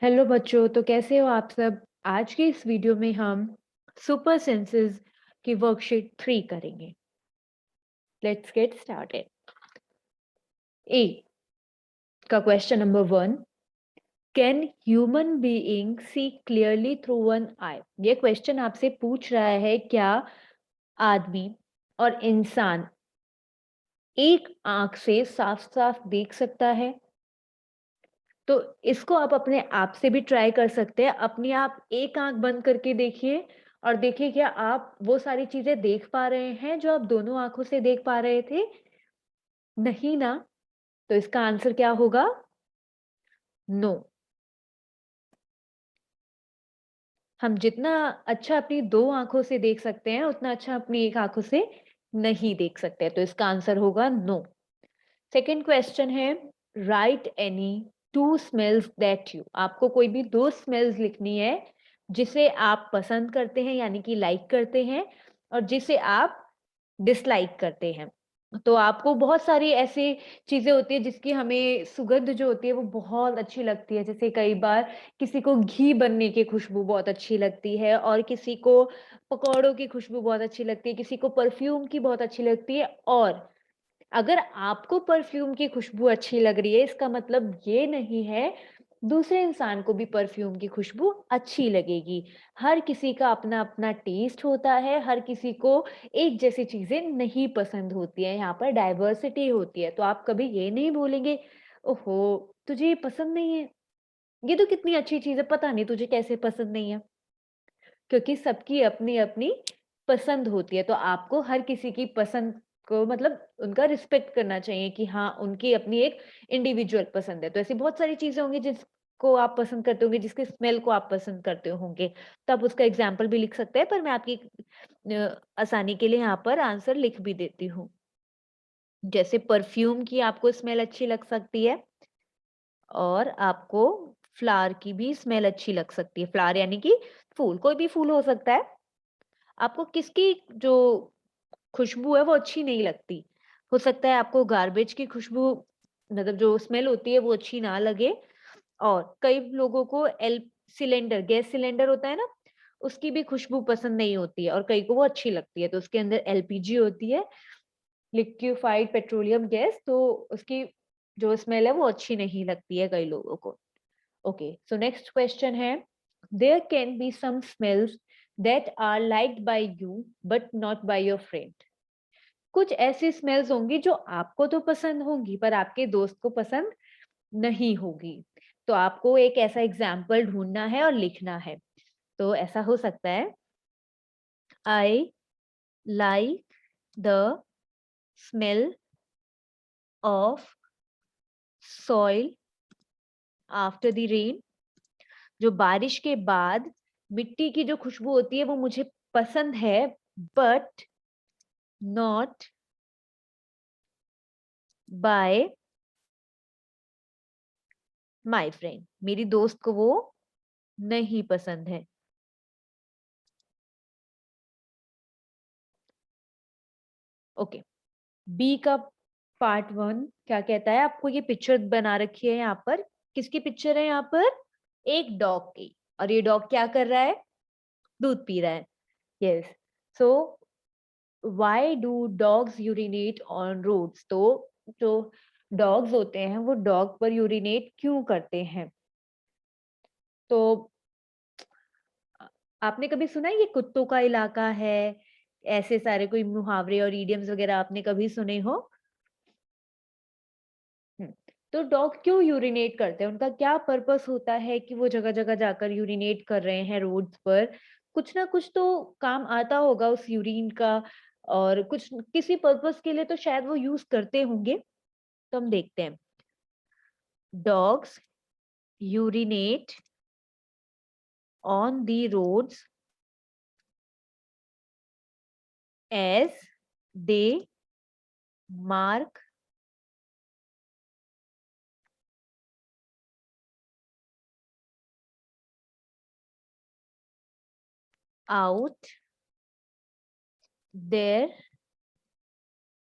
Hello बच्चों, तो कैसे हो आप सब? आज के इस वीडियो में हम सुपर सेंसेस की वर्कशीट 3 करेंगे। Let's get started. ए का question number 1, can human being see clearly through one eye? ये क्वेश्चन आपसे पूछ रहा है क्या आदमी और इंसान एक आंख से साफ-साफ देख सकता है? तो इसको आप अपने आप से भी ट्राई कर सकते हैं। अपनी आप एक आँख बंद करके देखिए और देखिए क्या आप वो सारी चीज़ें देख पा रहे हैं जो आप दोनों आँखों से देख पा रहे थे? नहीं ना? तो इसका आंसर क्या होगा? नो। हम जितना अच्छा अपनी 2 आँखों से देख सकते हैं, उतना अच्छा अपनी एक आँखों से नहीं देख सकते। तो इसका आंसर होगा नो। सेकंड क्वेश्चन है, right any 2 smells that you, आपको कोई भी 2 स्मेल्स लिखनी है जिसे आप पसंद करते हैं यानी कि लाइक करते हैं और जिसे आप डिसलाइक करते हैं। तो आपको बहुत सारी ऐसी चीज़ें होती हैं जिसकी हमें सुगंध जो होती है वो बहुत अच्छी लगती है। जैसे कई बार किसी को घी बनने की खुशबू बहुत अच्छी लगती है और किसी को पकौड़ों की खुशबू बहुत अच्छी लगती है, किसी को परफ्यूम की बहुत अच्छी लगती है। और अगर आपको परफ्यूम की खुशबू अच्छी लग रही है, इसका मतलब ये नहीं है दूसरे इंसान को भी परफ्यूम की खुशबू अच्छी लगेगी। हर किसी का अपना-अपना टेस्ट होता है, हर किसी को एक जैसी चीज़ें नहीं पसंद होती हैं, यहाँ पर डाइवर्सिटी होती है। तो आप कभी ये नहीं बोलेंगे, "ओहो! तुझे ये पसंद नहीं है? ये तो कितनी अच्छी चीज़ है, पता नहीं तुझे कैसे पसंद नहीं है?" क्योंकि सबकी अपनी-अपनी पसंद होती है, तो आपको हर किसी की पसंद को मतलब उनका रिस्पेक्ट करना चाहिए कि हाँ, उनकी अपनी एक इंडिविजुअल पसंद है। तो ऐसी बहुत सारी चीज़ें होंगी जिसको आप पसंद करते होंगे, जिसके स्मेल को आप पसंद करते होंगे, तो आप उसका एग्ज़ाम्पल भी लिख सकते हैं, पर मैं आपकी आसानी के लिए यहाँ पर आंसर लिख भी देती हूँ। जैसे परफ्यूम की आपको स्मेल अच्छी लग सकती है और आपको फ्लावर की भी स्मेल अच्छी लग सकती है। फ्लावर यानी कि फूल, कोई भी फूल हो सकता है। आपको किसकी जो खुशबू है वो अच्छी नहीं लगती। हो सकता है आपको गार्बेज की खुशबू मतलब जो स्मेल होती है वो अच्छी ना लगे और कई लोगों को एल सिलेंडर गैस सिलेंडर होता है ना, उसकी भी खुशबू पसंद नहीं होती है और कई को वो अच्छी लगती है। तो उसके अंदर एलपीजी होती है, लिक्विफाइड पेट्रोलियम गैस, तो उसकी जो स्मेल है वो अच्छी नहीं लगती है कई लोगों को। ओके, सो नेक्स्ट क्वेश्चन है, there can be some smells that are liked by you but not by your friend. कुछ ऐसी स्मेल्स होंगी जो आपको तो पसंद होंगी पर आपके दोस्त को पसंद नहीं होगी। तो आपको एक ऐसा एग्जाम्पल ढूँढना है और लिखना है। तो ऐसा हो सकता है, I like the smell of soil after the rain. जो बारिश के बाद मिट्टी की जो खुशबू होती है वो मुझे पसंद है, but not by my friend. मेरी दोस्त को वो नहीं पसंद है। ओके, बी का पार्ट 1 क्या कहता है? आपको ये पिक्चर बना रखी है यहाँ पर। किसकी पिक्चर है यहाँ पर? एक डॉग की। और ये डॉग क्या कर रहा है? दूध पी रहा है। Yes. So why do dogs urinate on roads? तो जो डॉग्स होते हैं वो डॉग पर यूरिनेट क्यों करते हैं? तो अ, आपने कभी सुना है ये कुत्तों का इलाका है? ऐसे सारे कोई मुहावरे और इडियम्स वगैरह आपने कभी सुने हो? हुँ। तो डॉग क्यों यूरिनेट करते हैं? उनका क्या पर्पस होता है कि वो जगह-जगह जाकर यूरिनेट कर रहे हैं रोड्स पर? कुछ ना कुछ तो काम आता होगा उस यूरिन का और कुछ किसी पर्पस के लिए तो शायद वो यूज़ करते होंगे। तो हम देखते हैं। Dogs urinate on the roads as they mark out their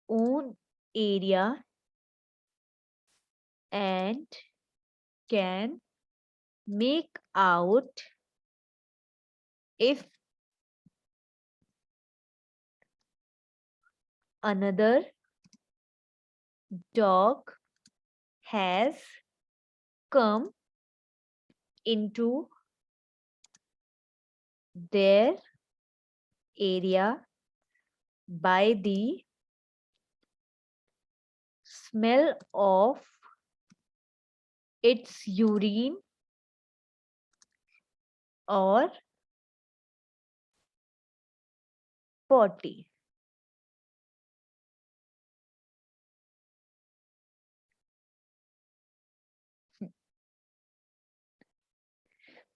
own area and can make out if another dog has come into their area by the smell of its urine or potty.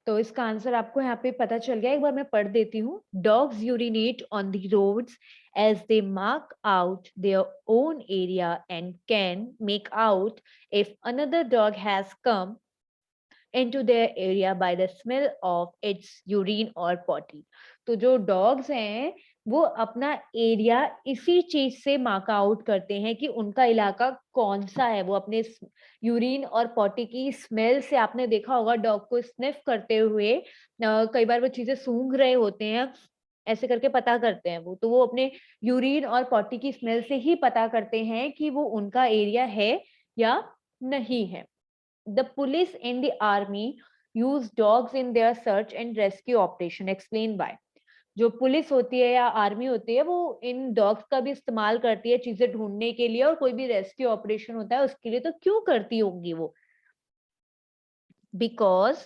तो इसका answer आपको यहाँ पे पता चल गया, एक बार मैं पढ़ देती हूँ. Dogs urinate on the roads as they mark out their own area and can make out if another dog has come into their area by the smell of its urine or potty. तो जो dogs हैं वो अपना area इसी चीज से mark out करते हैं कि उनका इलाका कौन सा है. वो अपने यूरिन और पॉटी की स्मेल से, आपने देखा होगा डॉग को स्निफ करते हुए, कई बार वो चीजें सूंघ रहे होते हैं, ऐसे करके पता करते हैं वो. तो वो अपने यूरिन और पॉटी की स्मेल से ही पता करते हैं कि वो उनका एरिया है या नहीं है. The police and the army use dogs in their search and rescue operation. Explain why. जो पुलिस होती है या आर्मी होती है वो इन डॉग्स का भी इस्तेमाल करती है चीजें ढूंढने के लिए, और कोई भी रेस्क्यू ऑपरेशन होता है उसके लिए. तो क्यों करती होंगी वो? Because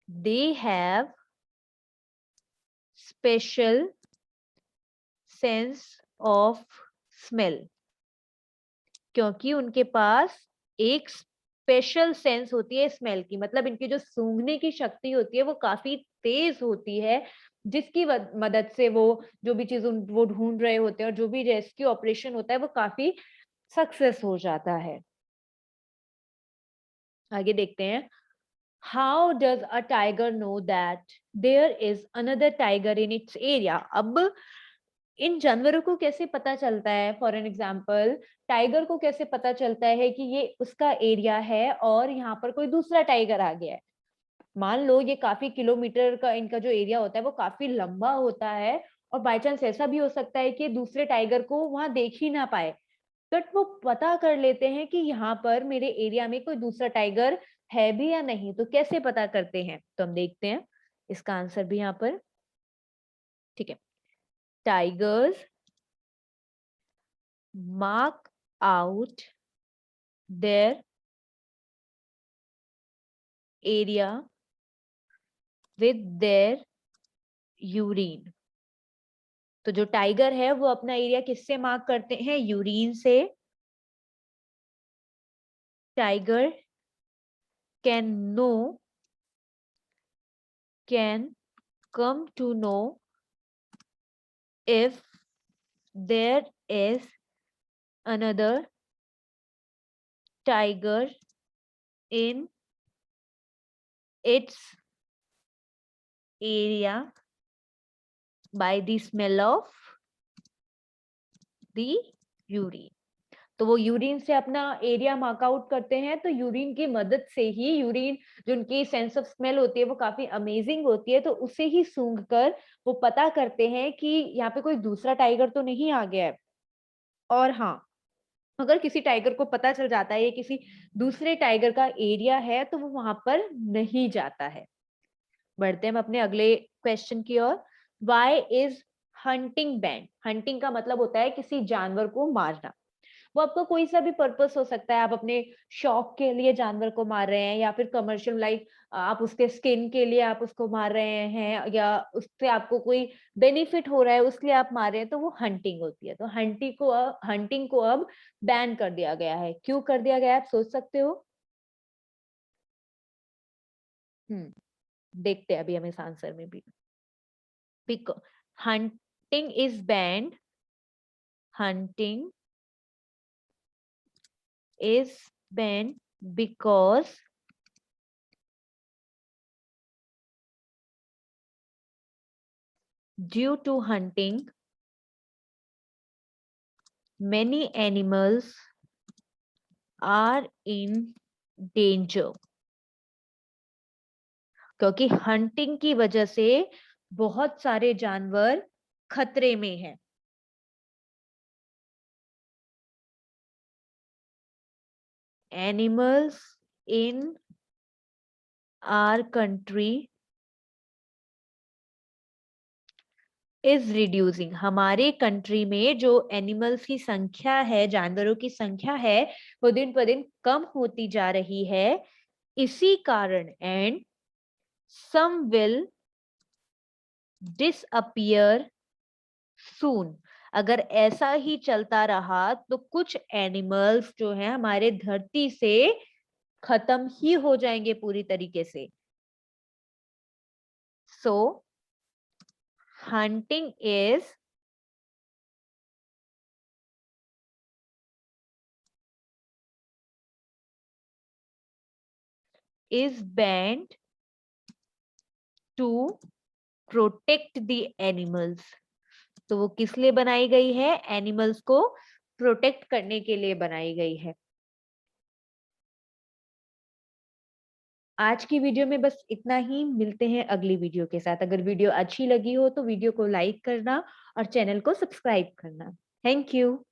they have special sense of smell. क्योंकि उनके पास एक स्पेशल सेंस होती है स्मेल की, मतलब इनकी जो सूंघने की शक्ति होती है वो काफी तेज होती है, जिसकी मदद से वो जो भी चीज वो ढूंढ रहे होते हैं और जो भी रेस्क्यू ऑपरेशन होता है वो काफी सक्सेस हो जाता है. आगे देखते हैं. How does a tiger know that there is another tiger in its area? अब इन जानवरों को कैसे पता चलता है, फॉर एन एग्जाम्पल टाइगर को कैसे पता चलता है कि ये उसका एरिया है और यहाँ पर कोई दूसरा टाइगर आ गया है? मान लो ये काफी किलोमीटर का इनका जो एरिया होता है वो काफी लंबा होता है, और बाय चांस ऐसा भी हो सकता है कि दूसरे टाइगर को वहां देख ही ना पाए, बट वो पता कर लेते हैं कि यहाँ पर मेरे एरिया में कोई दूसरा टाइगर है भी या नहीं. तो कैसे पता करते हैं? तो हम देखते हैं इसका आंसर भी यहाँ पर. ठीक है. Tigers mark out their area with their urine. तो जो टाइगर है वो अपना एरिया किससे मार्क करते हैं? यूरिन से. Tiger can know, can come to know if there is another tiger in its area by the smell of the urine. तो वो यूरिन से अपना एरिया मार्क आउट करते हैं. तो यूरिन की मदद से ही, यूरिन जो उनकी सेंस ऑफ स्मेल होती है वो काफी अमेजिंग होती है, तो उसे ही सूंघ कर वो पता करते हैं कि यहाँ पे कोई दूसरा टाइगर तो नहीं आ गया है. और हाँ, अगर किसी टाइगर को पता चल जाता है ये किसी दूसरे टाइगर का एरिया है तो वो वहां पर नहीं जाता है. बढ़ते हैं हम अपने अगले क्वेश्चन की ओर. Why is hunting banned? Hunting का मतलब होता है किसी जानवर को मारना. वो आपका कोई सा भी पर्पस हो सकता है. आप अपने शौक के लिए जानवर को मार रहे हैं, या फिर कमर्शियल लाइक आप उसके स्किन के लिए आप उसको मार रहे हैं, या उससे आपको कोई बेनिफिट हो रहा है उसलिए आप मार रहे हैं, तो वो हंटिंग होती है. तो हंटिंग को अब बैन कर दिया गया है. क्यों कर दिया गया है आप सोच सकते हो? देखते हैं अभी हम इस आंसर में भी. Because hunting is band. Hunting is banned because due to hunting many animals are in danger. क्योंकि हंटिंग की वजह से बहुत सारे जानवर खतरे में हैं। Animals in our country is reducing. हमारे कंट्री में जो एनिमल्स की संख्या है, जानवरों की संख्या है, वो दिन पर दिन कम होती जा रही है। इसी कारण एंड सम विल डिसअपियर सून। अगर ऐसा ही चलता रहा तो कुछ एनिमल्स जो है हमारे धरती से खत्म ही हो जाएंगे पूरी तरीके से। So hunting is banned to protect the animals. तो वो किस लिए बनाई गई है? एनिमल्स को प्रोटेक्ट करने के लिए बनाई गई है। आज की वीडियो में बस इतना ही। मिलते हैं अगली वीडियो के साथ। अगर वीडियो अच्छी लगी हो तो वीडियो को लाइक करना और चैनल को सब्सक्राइब करना। Thank you.